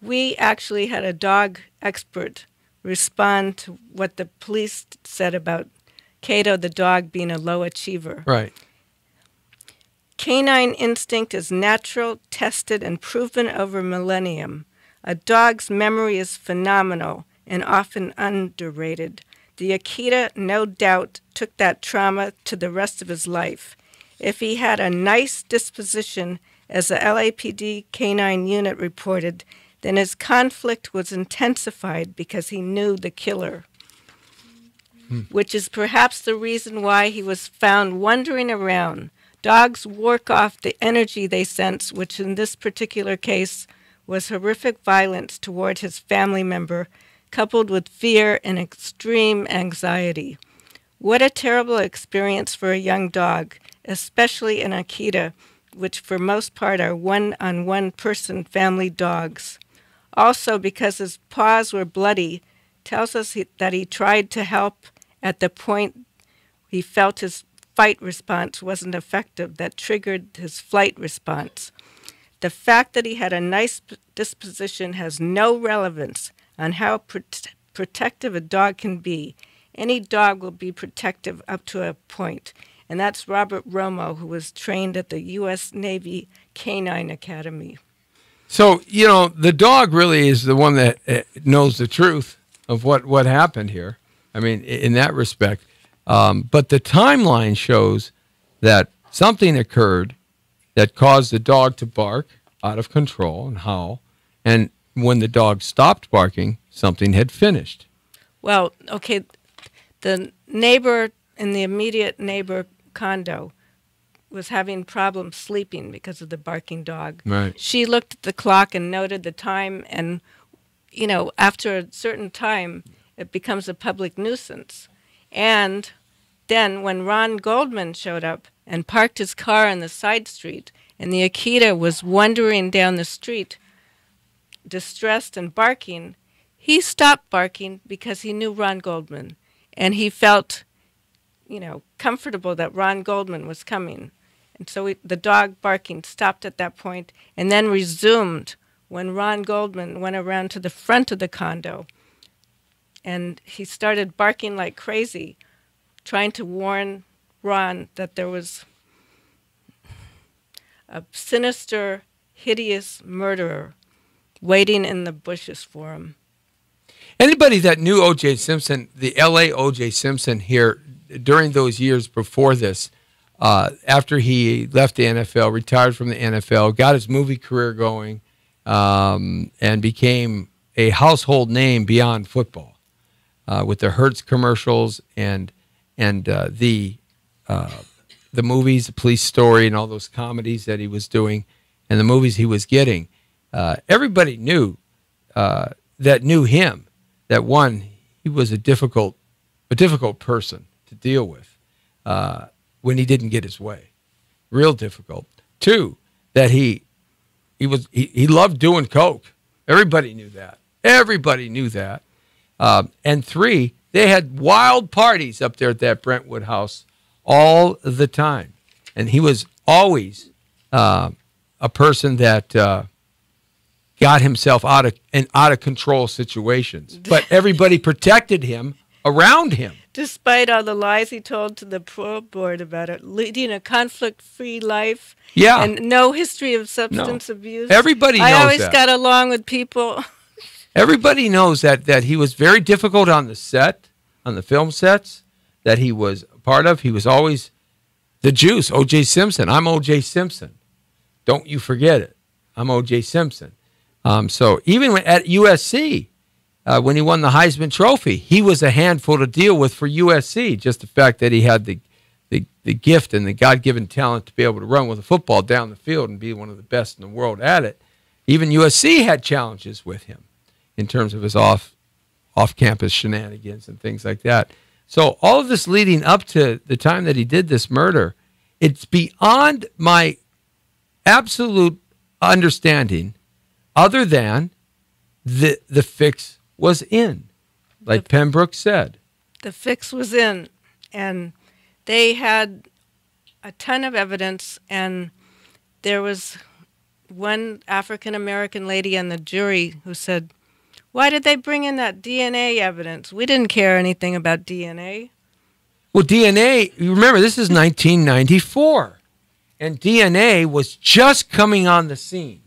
Speaker 3: we actually had a dog expert respond to what the police said about Cato the dog being a low achiever.
Speaker 2: Right.
Speaker 3: Canine instinct is natural, tested, and proven over millennium. A dog's memory is phenomenal and often underrated. The Akita, no doubt, took that trauma to the rest of his life. If he had a nice disposition, as the LAPD canine unit reported, then his conflict was intensified because he knew the killer, which is perhaps the reason why he was found wandering around. Dogs work off the energy they sense, which in this particular case was horrific violence toward his family member, coupled with fear and extreme anxiety. What a terrible experience for a young dog, especially an Akita, which for most part are one-on-one person family dogs. Also, because his paws were bloody, tells us that he tried to help at the point he felt his fight response wasn't effective, that triggered his flight response. The fact that he had a nice disposition has no relevance on how protective a dog can be. Any dog will be protective up to a point. And that's Robert Romo, who was trained at the U.S. Navy Canine Academy.
Speaker 2: So, you know, the dog really is the one that knows the truth of what happened here. I mean, in that respect. But the timeline shows that something occurred that caused the dog to bark out of control and howl. And when the dog stopped barking, something had finished.
Speaker 3: Well, okay, the neighbor in the immediate neighbor condo was having problems sleeping because of the barking dog.
Speaker 2: Right.
Speaker 3: She looked at the clock and noted the time, and, you know, after a certain time, it becomes a public nuisance. And then when Ron Goldman showed up and parked his car on the side street, and the Akita was wandering down the street, distressed and barking, he stopped barking because he knew Ron Goldman. And he felt, you know, comfortable that Ron Goldman was coming. And so the dog barking stopped at that point and then resumed when Ron Goldman went around to the front of the condo. And he started barking like crazy, trying to warn Ron that there was a sinister, hideous murderer waiting in the bushes for him.
Speaker 2: Anybody that knew O.J. Simpson, the L.A. O.J. Simpson here during those years before this, after he left the NFL, retired from the NFL, got his movie career going, and became a household name beyond football with the Hertz commercials and the movies, The Police Story, and all those comedies that he was doing, and the movies he was getting. Everybody knew that knew him. That one, he was a difficult person to deal with when he didn't get his way, real difficult. Two, that he loved doing coke. Everybody knew that. Everybody knew that. And three, they had wild parties up there at that Brentwood house all the time, and he was always a person that got himself out of control situations, but everybody protected him around him.
Speaker 3: Despite all the lies he told to the parole board about it, leading a conflict-free life,
Speaker 2: Yeah.
Speaker 3: and no history of substance abuse.
Speaker 2: Everybody knows
Speaker 3: I always
Speaker 2: that.
Speaker 3: got along with people.
Speaker 2: Everybody knows that he was very difficult on the set, on the film sets that he was a part of. He was always the juice, O.J. Simpson. I'm O.J. Simpson. Don't you forget it. I'm O.J. Simpson. So even at USC, when he won the Heisman Trophy, he was a handful to deal with for USC. Just the fact that he had the gift and the God-given talent to be able to run with a football down the field and be one of the best in the world at it. Even USC had challenges with him in terms of his off-campus shenanigans and things like that. So all of this leading up to the time that he did this murder, it's beyond my absolute understanding other than the fix was in, like Pembroke said.
Speaker 3: The fix was in, and they had a ton of evidence, and there was one African-American lady on the jury who said, "Why did they bring in that DNA evidence? We didn't care anything about DNA."
Speaker 2: Well, DNA, you remember, this is 1994, and DNA was just coming on the scene.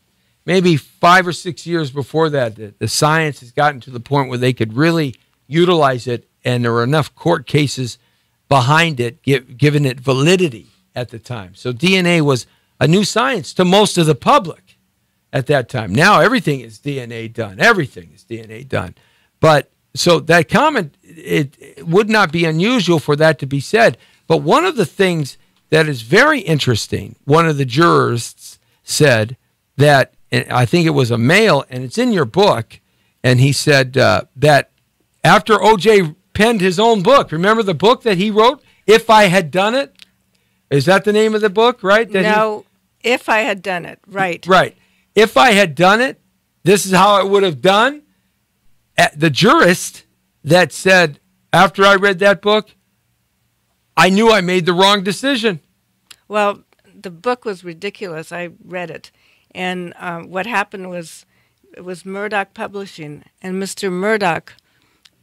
Speaker 2: Maybe 5 or 6 years before that, the science has gotten to the point where they could really utilize it, and there were enough court cases behind it, giving it validity at the time. So DNA was a new science to most of the public at that time. Now everything is DNA done. Everything is DNA done. But so that comment, it would not be unusual for that to be said. But one of the things that is very interesting, one of the jurists said that, and I think it was a male, and it's in your book, and he said that after O.J. penned his own book, remember the book that he wrote, If I Had Done It? Is that the name of the book, right?
Speaker 3: No, If I Had Done It, right.
Speaker 2: Right. If I had done it, this is how it would have done. The jurist that said, after I read that book, I knew I made the wrong decision.
Speaker 3: Well, the book was ridiculous. I read it. And what happened was, it was Murdoch Publishing, and Mr. Murdoch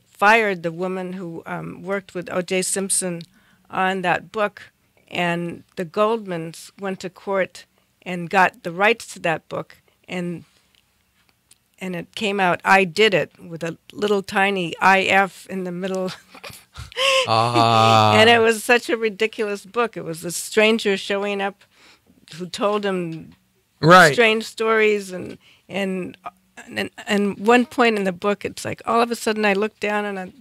Speaker 3: fired the woman who worked with O.J. Simpson on that book, and the Goldmans went to court and got the rights to that book, and it came out, I did it, with a little tiny IF in the middle. And it was such a ridiculous book. It was a stranger showing up who told him strange stories, and one point in the book, it's like all of a sudden I looked down and I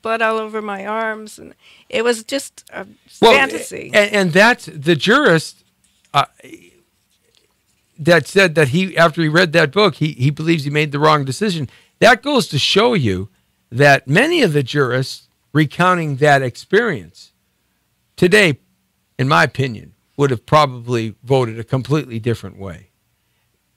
Speaker 3: blood all over my arms, and it was just a fantasy.
Speaker 2: And that's the jurist that said that after he read that book, he believes he made the wrong decision. That goes to show you that many of the jurists recounting that experience today, in my opinion, would have probably voted a completely different way.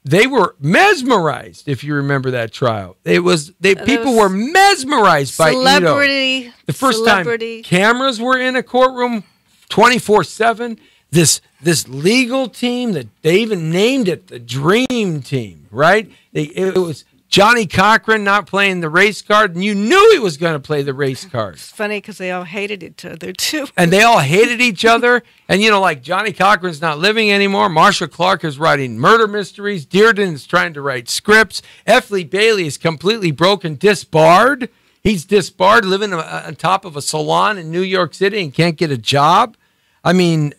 Speaker 2: They were mesmerized, if you remember that trial. People were mesmerized by Ito. The first time cameras were in a courtroom 24/7. This legal team that they even named it the Dream Team, right? It was Johnny Cochran not playing the race card, and you knew he was going to play the race card.
Speaker 3: It's funny because they all hated each other, too.
Speaker 2: And they all hated each other. And, like Johnny Cochran's not living anymore. Marsha Clark is writing murder mysteries. Dearden is trying to write scripts. F. Lee Bailey is completely broken, disbarred. He's disbarred, living on top of a salon in New York City and can't get a job. I mean,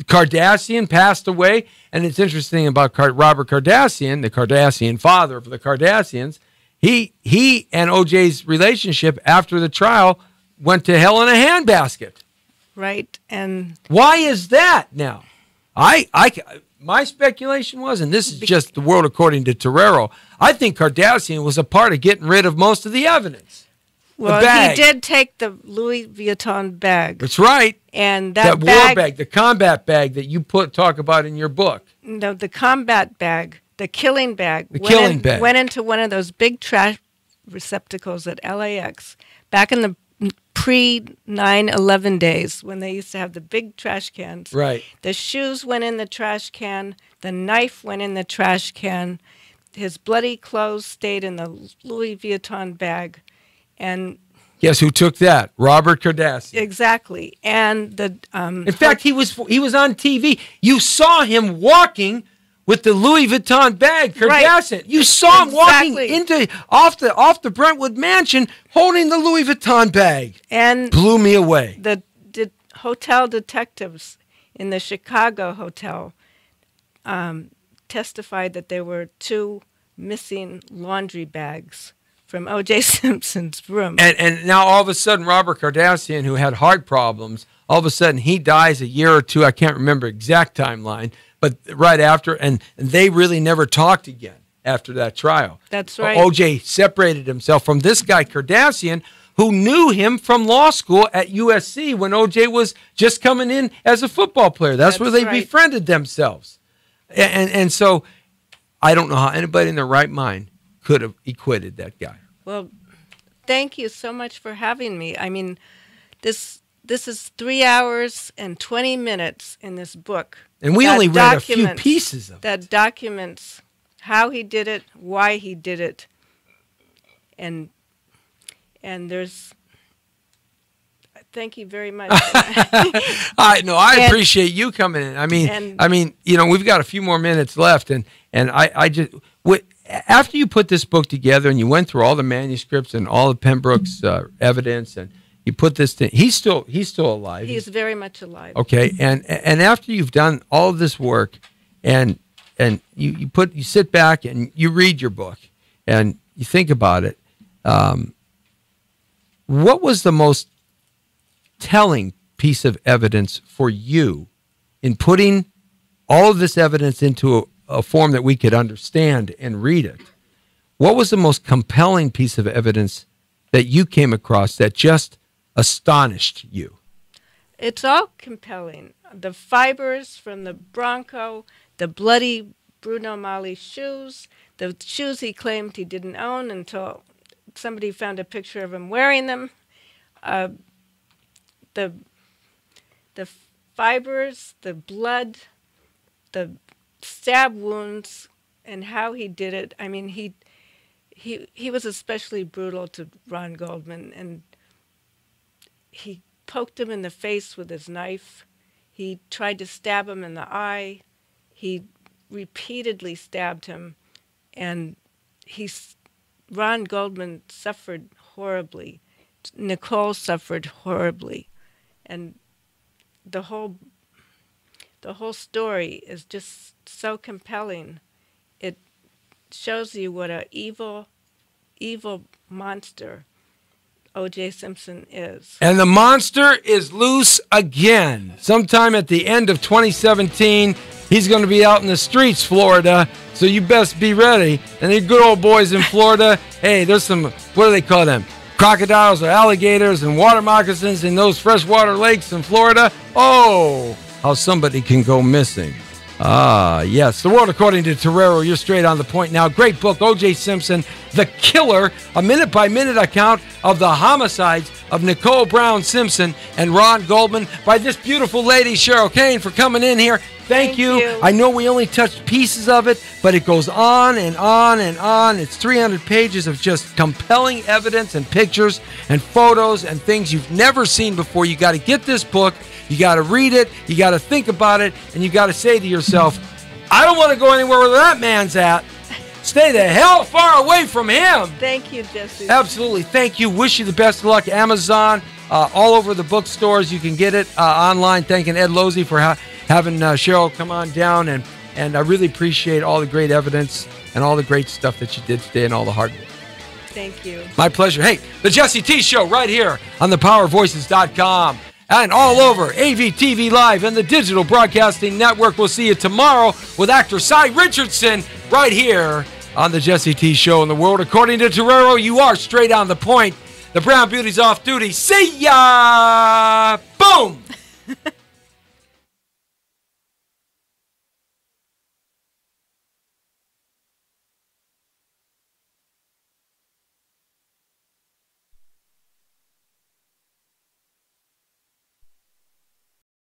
Speaker 2: Kardashian passed away. And it's interesting about Robert Kardashian, the Kardashian father of the Kardashians. He and OJ's relationship after the trial went to hell in a handbasket.
Speaker 3: Right. And
Speaker 2: why is that now? My speculation was, and this is just the world according to Torero, I think Kardashian was a part of getting rid of most of the evidence.
Speaker 3: Well, he did take the Louis Vuitton bag.
Speaker 2: That's right.
Speaker 3: And
Speaker 2: that war bag, the combat bag that you talk about in your book.
Speaker 3: No, the combat bag, the killing bag. Went into one of those big trash receptacles at LAX back in the pre-9/11 days when they used to have the big trash cans.
Speaker 2: Right.
Speaker 3: The shoes went in the trash can. The knife went in the trash can. His bloody clothes stayed in the Louis Vuitton bag. And
Speaker 2: guess who took that? Robert Kardashian.
Speaker 3: Exactly. And
Speaker 2: in fact, he was on TV. You saw him walking with the Louis Vuitton bag, Kardashian. Right. You saw him walking off the Brentwood mansion holding the Louis Vuitton bag.
Speaker 3: And
Speaker 2: blew me away.
Speaker 3: The hotel detectives in the Chicago hotel testified that there were 2 missing laundry bags from O.J. Simpson's room.
Speaker 2: And now all of a sudden, Robert Kardashian, who had heart problems, all of a sudden he dies a year or two. I can't remember exact timeline, but right after, and they really never talked again after that trial.
Speaker 3: That's right.
Speaker 2: O.J. separated himself from this guy Kardashian, who knew him from law school at USC when O.J. was just coming in as a football player. That's where they befriended themselves. And so I don't know how anybody in their right mind could have acquitted that guy.
Speaker 3: Well, thank you so much for having me. I mean, this is 3 hours and 20 minutes in this book.
Speaker 2: And we only read a few pieces of it.
Speaker 3: That documents how he did it, why he did it, and there's. Thank you very much.
Speaker 2: I appreciate you coming in. I mean, you know, we've got a few more minutes left, and I just after you put this book together and you went through all the manuscripts and all of Pembroke's evidence, and you put this thing, he's still alive.
Speaker 3: He's very much alive.
Speaker 2: Okay, and after you've done all of this work, and you sit back and you read your book and you think about it, what was the most telling piece of evidence for you in putting all of this evidence into a form that we could understand and read it? What was the most compelling piece of evidence that you came across that just astonished you?
Speaker 3: It's all compelling. The fibers from the Bronco, the bloody Bruno Mali shoes, the shoes he claimed he didn't own until somebody found a picture of him wearing them. The fibers, the blood, the stab wounds, and how he did it. I mean, he was especially brutal to Ron Goldman, and he poked him in the face with his knife. He tried to stab him in the eye. He repeatedly stabbed him, and Ron Goldman suffered horribly. Nicole suffered horribly, and the whole story is just so compelling. It shows you what an evil monster O.J. Simpson is.
Speaker 2: And the monster is loose again. Sometime at the end of 2017, he's going to be out in the streets, Florida, so you best be ready. And the good old boys in Florida, hey, there's some, what do they call them? Crocodiles or alligators and water moccasins in those freshwater lakes in Florida. Oh, how somebody can go missing. Ah, yes. The World According to Torero. You're straight on the point now. Great book, O.J. Simpson, The Killer, a minute-by-minute account of the homicides of Nicole Brown Simpson and Ron Goldman by this beautiful lady, Cheryl Kane, for coming in here. Thank you. I know we only touched pieces of it, but it goes on and on and on. It's 300 pages of just compelling evidence and pictures and photos and things you've never seen before. You got to get this book. You got to read it. You got to think about it. And you got to say to yourself, I don't want to go anywhere where that man's at. Stay the hell far away from him.
Speaker 3: Thank you, Jesse.
Speaker 2: Absolutely. Thank you. Wish you the best of luck. Amazon, all over the bookstores. You can get it online. Thanking Ed Losey for having Cheryl come on down. And I really appreciate all the great evidence and all the great stuff that you did today and all the hard work.
Speaker 3: Thank you.
Speaker 2: My pleasure. Hey, the Jesse T Show right here on thepowervoices.com. And all over AVTV Live and the Digital Broadcasting Network. We'll see you tomorrow with actor Cy Richardson right here on the Jesse T Show in the World According to Torero. You are straight on the point. The Brown Beauty's off duty. See ya! Boom!